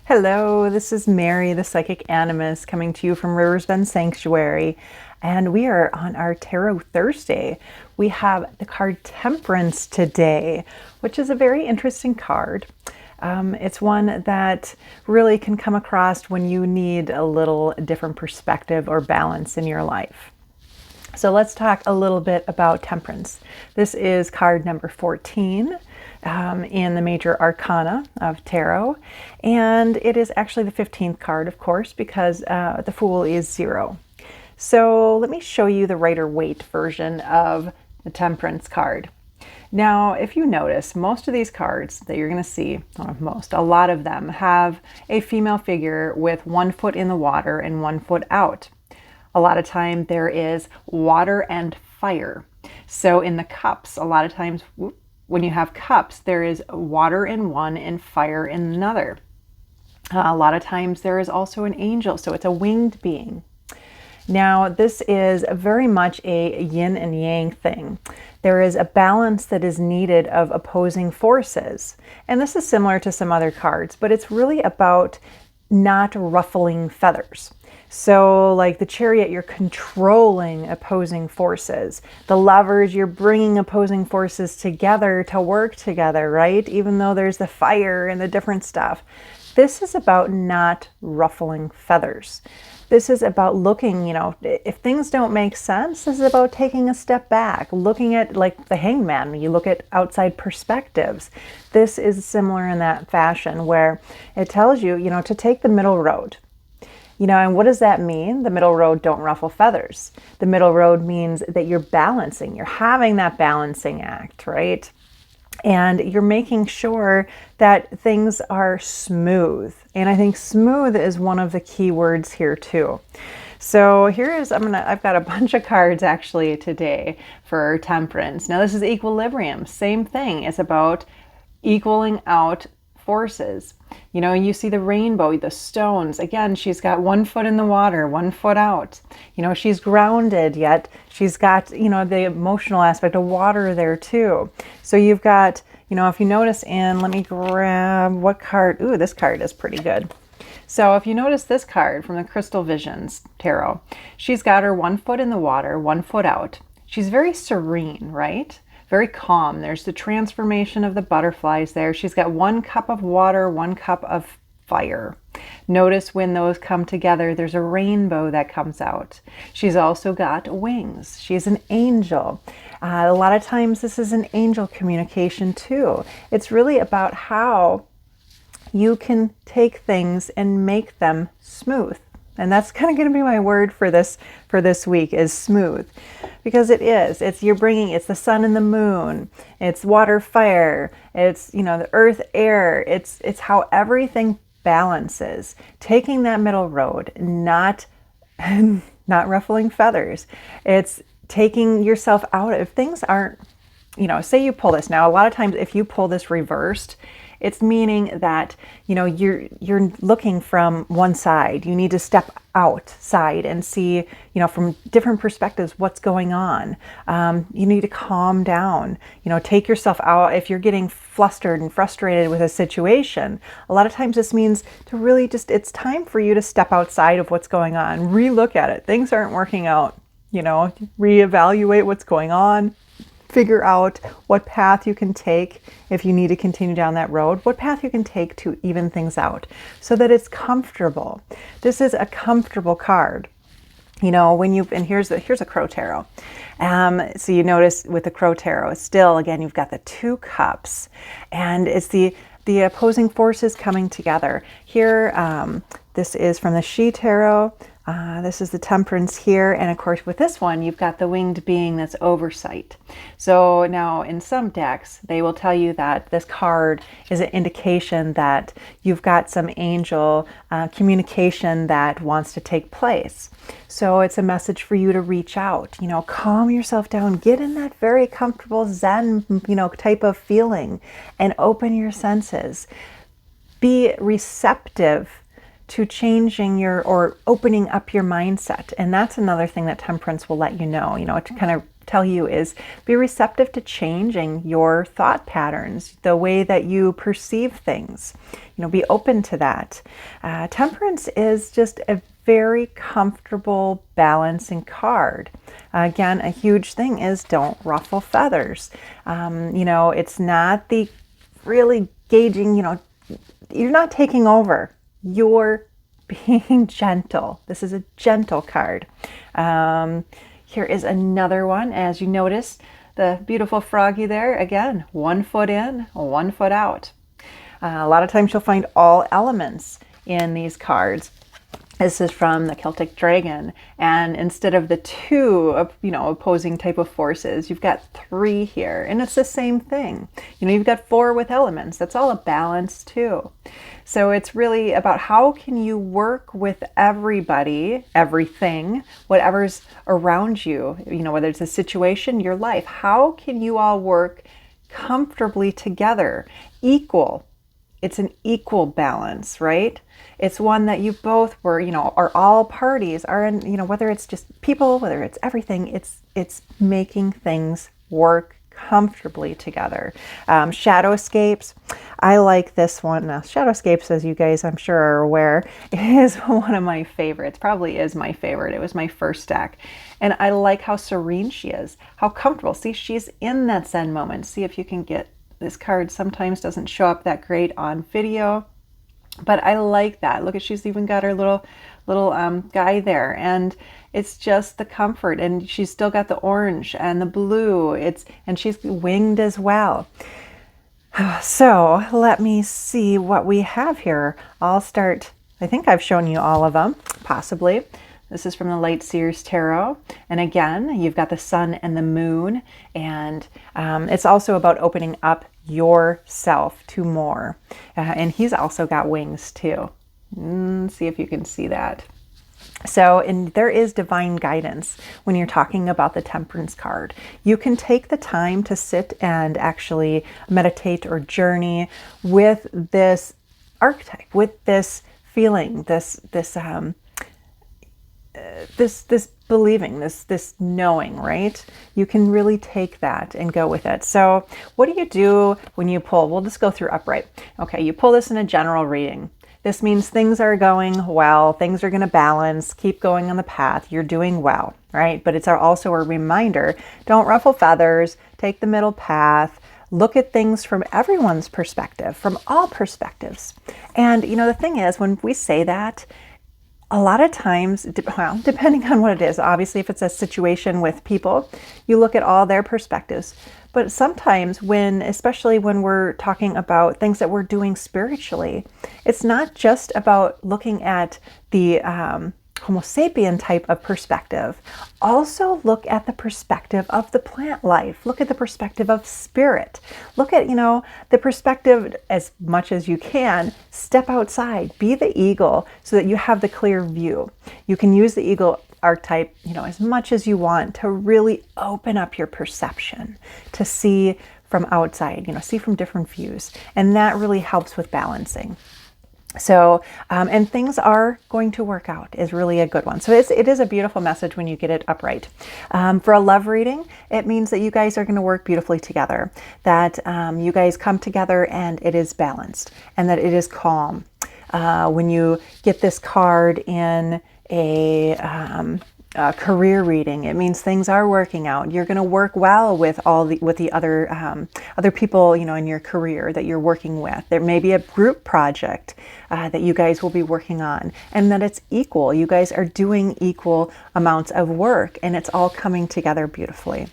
Hello, this is Mary, the Psychic Animist, coming to you from Rivers Bend Sanctuary, and we are on our Tarot Thursday. We have the card Temperance today, which is a very interesting card. It's one that really can come across when you need a little different perspective or balance in your life. So let's talk a little bit about Temperance. This is card number 14. In the major arcana of tarot, and it is actually the 15th card, of course, because the Fool is 0. So let me show you the Rider-Waite version of the Temperance card. Now, if you notice, most of these cards that you're going to see, a lot of them have a female figure with one foot in the water and one foot out. A lot of time there is water and fire. So in the cups, a lot of times, when you have cups, there is water in one and fire in another. A lot of times there is also an angel, so it's a winged being. Now, this is very much a yin and yang thing. There is a balance that is needed of opposing forces. And this is similar to some other cards, but it's really about not ruffling feathers. So like the Chariot, you're controlling opposing forces. The Lovers, you're bringing opposing forces together to work together, right? Even though there's the fire and the different stuff. This is about not ruffling feathers. This is about looking, if things don't make sense, this is about taking a step back, looking at like the Hangman. You look at outside perspectives. This is similar in that fashion where it tells you, to take the middle road. And what does that mean? The middle road, don't ruffle feathers. The middle road means that you're balancing, you're having that balancing act, right? And you're making sure that things are smooth. And I think smooth is one of the key words here too. So I've got a bunch of cards actually today for Temperance. Now this is equilibrium, same thing. It's about equaling out forces. You see the rainbow, the stones. Again, she's got one foot in the water, one foot out. She's grounded, yet she's got, the emotional aspect of water there too. So you've got, if you notice let me grab what card. Ooh, this card is pretty good. So if you notice this card from the Crystal Visions Tarot, she's got her one foot in the water, one foot out. She's very serene, right? Very calm. There's the transformation of the butterflies there. She's got one cup of water, one cup of fire. Notice when those come together, there's a rainbow that comes out. She's also got wings. She's an angel. A lot of times this is an angel communication too. It's really about how you can take things and make them smooth. And that's kind of going to be my word for this week is smooth, because it is. It's the sun and the moon. It's water, fire. It's the earth, air. It's how everything balances. Taking that middle road, not ruffling feathers. It's taking yourself out. If things aren't, say you pull this now. A lot of times, if you pull this reversed, it's meaning that, you're looking from one side. You need to step outside and see, from different perspectives, what's going on. You need to calm down, take yourself out. If you're getting flustered and frustrated with a situation, a lot of times this means to really it's time for you to step outside of what's going on, relook at it. Things aren't working out, reevaluate what's going on. Figure out what path you can take if you need to continue down that road, what path you can take to even things out so that it's comfortable. This is a comfortable card. Here's a Crow Tarot. So you notice with the Crow Tarot, still, again, you've got the 2 cups and it's the opposing forces coming together. Here, this is from the She Tarot. This is the Temperance here, and of course with this one you've got the winged being that's oversight. So now in some decks they will tell you that this card is an indication that you've got some angel communication that wants to take place. So it's a message for you to reach out, calm yourself down, get in that very comfortable Zen, type of feeling and open your senses. Be receptive to changing or opening up your mindset. And that's another thing that Temperance will let you know, to kind of tell you is be receptive to changing your thought patterns, the way that you perceive things, be open to that. Temperance is just a very comfortable, balancing card. Again, a huge thing is don't ruffle feathers. It's not the really gauging, you're not taking over. You're being gentle. This is a gentle card. Here is another one. As you notice, the beautiful froggy there. Again, 1 foot in, 1 foot out. A lot of times you'll find all elements in these cards. This is from the Celtic Dragon, and instead of the 2, opposing type of forces, you've got 3 here, and it's the same thing. You've got 4 with elements. That's all a balance too. So it's really about how can you work with everybody, everything, whatever's around you, whether it's a situation, your life. How can you all work comfortably together? Equal. It's an equal balance, right? It's one that you both were, are all parties are in, whether it's just people, whether it's everything, it's making things work comfortably together. Shadowscapes, I like this one. Now, Shadowscapes, as you guys I'm sure are aware, is one of my favorites. Probably is my favorite. It was my first stack. And I like how serene she is, how comfortable. See, she's in that Zen moment. See if you can get this card. Sometimes doesn't show up that great on video. But I like that. Look at, she's even got her little guy there, and it's just the comfort. And she's still got the orange and the blue. And she's winged as well. So let me see what we have here. I'll start. I think I've shown you all of them, possibly. This is from the Light Seers Tarot. And again, you've got the sun and the moon. And it's also about opening up yourself to more. And he's also got wings too. See if you can see that. So, and there is divine guidance when you're talking about the Temperance card. You can take the time to sit and actually meditate or journey with this archetype, with this feeling, this believing, this knowing, right? You can really take that and go with it. So what do you do when you pull? We'll just go through upright. Okay, you pull this in a general reading. This means things are going well, things are going to balance, keep going on the path, you're doing well, right? But it's also a reminder, don't ruffle feathers, take the middle path, look at things from everyone's perspective, from all perspectives. And the thing is, when we say that, a lot of times, well, depending on what it is, obviously if it's a situation with people, you look at all their perspectives. But sometimes especially when we're talking about things that we're doing spiritually, it's not just about looking at the Homo sapien type of perspective. Also look at the perspective of the plant life. Look at the perspective of spirit. Look at, the perspective as much as you can. Step outside, be the eagle so that you have the clear view. You can use the eagle archetype, as much as you want to really open up your perception to see from outside, see from different views. And that really helps with balancing. So, and things are going to work out is really a good one. So it is a beautiful message when you get it upright. For a love reading, it means that you guys are going to work beautifully together, that you guys come together and it is balanced and that it is calm. When you get this card in a career reading, it means things are working out. You're going to work well with the other people, in your career that you're working with. There may be a group project that you guys will be working on, and that it's equal. You guys are doing equal amounts of work, and it's all coming together beautifully.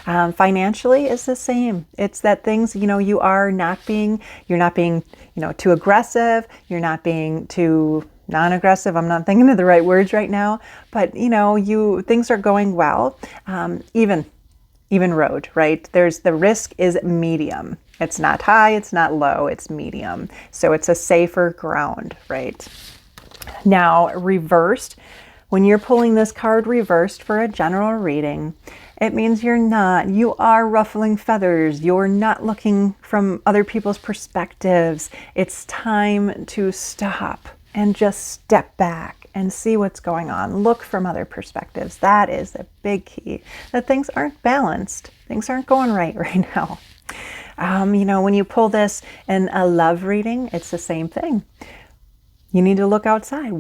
Financially is the same. It's that things, you're not being, too aggressive. You're not being too non-aggressive. I'm not thinking of the right words right now, but things are going well. Even road, right? The risk is medium. It's not high, it's not low, it's medium. So it's a safer ground, right? Now, reversed, when you're pulling this card reversed for a general reading, it means you are ruffling feathers. You're not looking from other people's perspectives. It's time to stop. and just step back and see what's going on. Look from other perspectives. That is a big key, that things aren't balanced. Things aren't going right now. When you pull this in a love reading, it's the same thing. You need to look outside.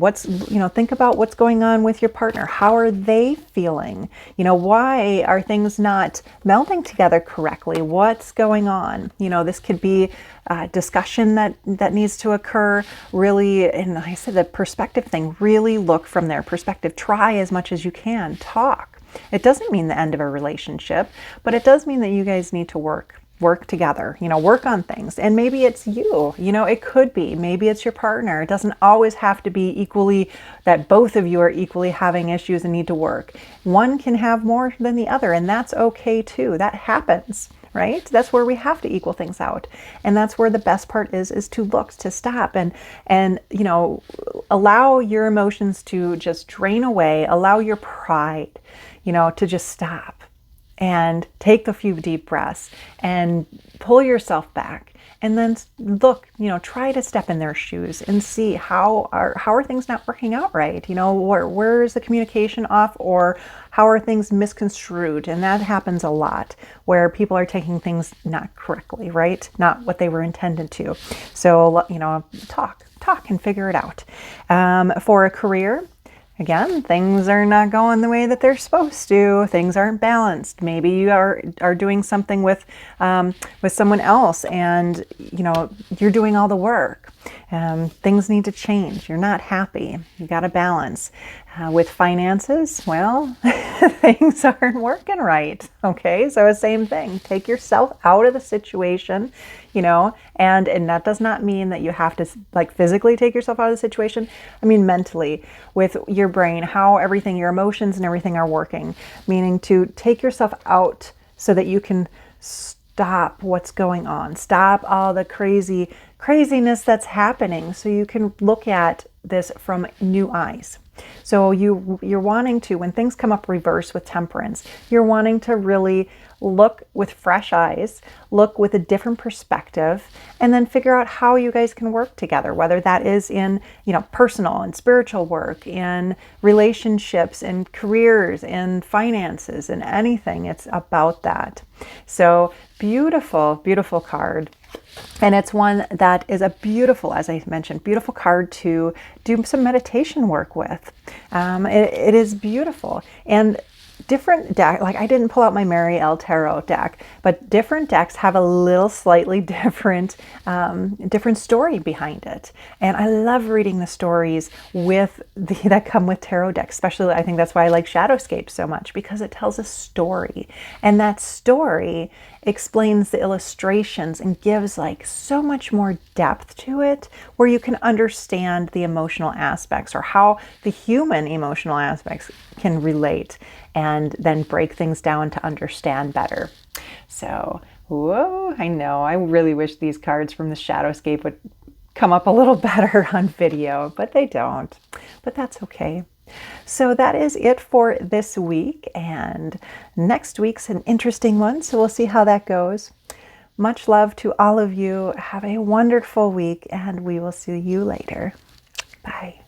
Think about what's going on with your partner. How are they feeling? Why are things not melding together correctly? What's going on? This could be a discussion that needs to occur. Really, and like I said, the perspective thing, really look from their perspective. Try as much as you can. Talk. It doesn't mean the end of a relationship, but it does mean that you guys need to work together, work on things. And maybe it's you, it could be, maybe it's your partner. It doesn't always have to be equally that both of you are equally having issues and need to work. One can have more than the other, and that's okay too. That happens, right? That's where we have to equal things out. And that's where the best part is to look, to stop and allow your emotions to just drain away, allow your pride, to just stop. And take a few deep breaths and pull yourself back, and then look, try to step in their shoes and see how are things not working out right? Where is the communication off, or how are things misconstrued? And that happens a lot, where people are taking things not correctly, right? Not what they were intended to. So, talk and figure it out. For a career, again, things are not going the way that they're supposed to. Things aren't balanced. Maybe you are doing something with someone else, and you're doing all the work. Things need to change. You're not happy. You got to balance. With finances, well, things aren't working right. Okay, so the same thing. Take yourself out of the situation, and that does not mean that you have to physically take yourself out of the situation. I mean mentally, with your brain, how everything, your emotions and everything are working, meaning to take yourself out so that you can stop what's going on, stop all the craziness that's happening, so you can look at this from new eyes. So you're wanting to, when things come up reverse with Temperance, you're wanting to really look with fresh eyes, look with a different perspective, and then figure out how you guys can work together, whether that is in, personal and spiritual work, in relationships, in careers, in finances, in anything. It's about that. So beautiful, beautiful card. And it's one that is a beautiful, as I mentioned, beautiful card to do some meditation work with. It is beautiful. And different deck, I didn't pull out my Mary L. Tarot deck, but different decks have a little slightly different story behind it. And I love reading the stories that come with tarot decks, especially I think that's why I like Shadowscapes so much, because it tells a story. And that story explains the illustrations and gives so much more depth to it, where you can understand the emotional aspects, or how the human emotional aspects can relate, and then break things down to understand better. So, whoa, I know, I really wish these cards from the Shadowscape would come up a little better on video, but they don't. But that's okay. So that is it for this week, and next week's an interesting one, so we'll see how that goes. Much love to all of you. Have a wonderful week, and we will see you later. Bye.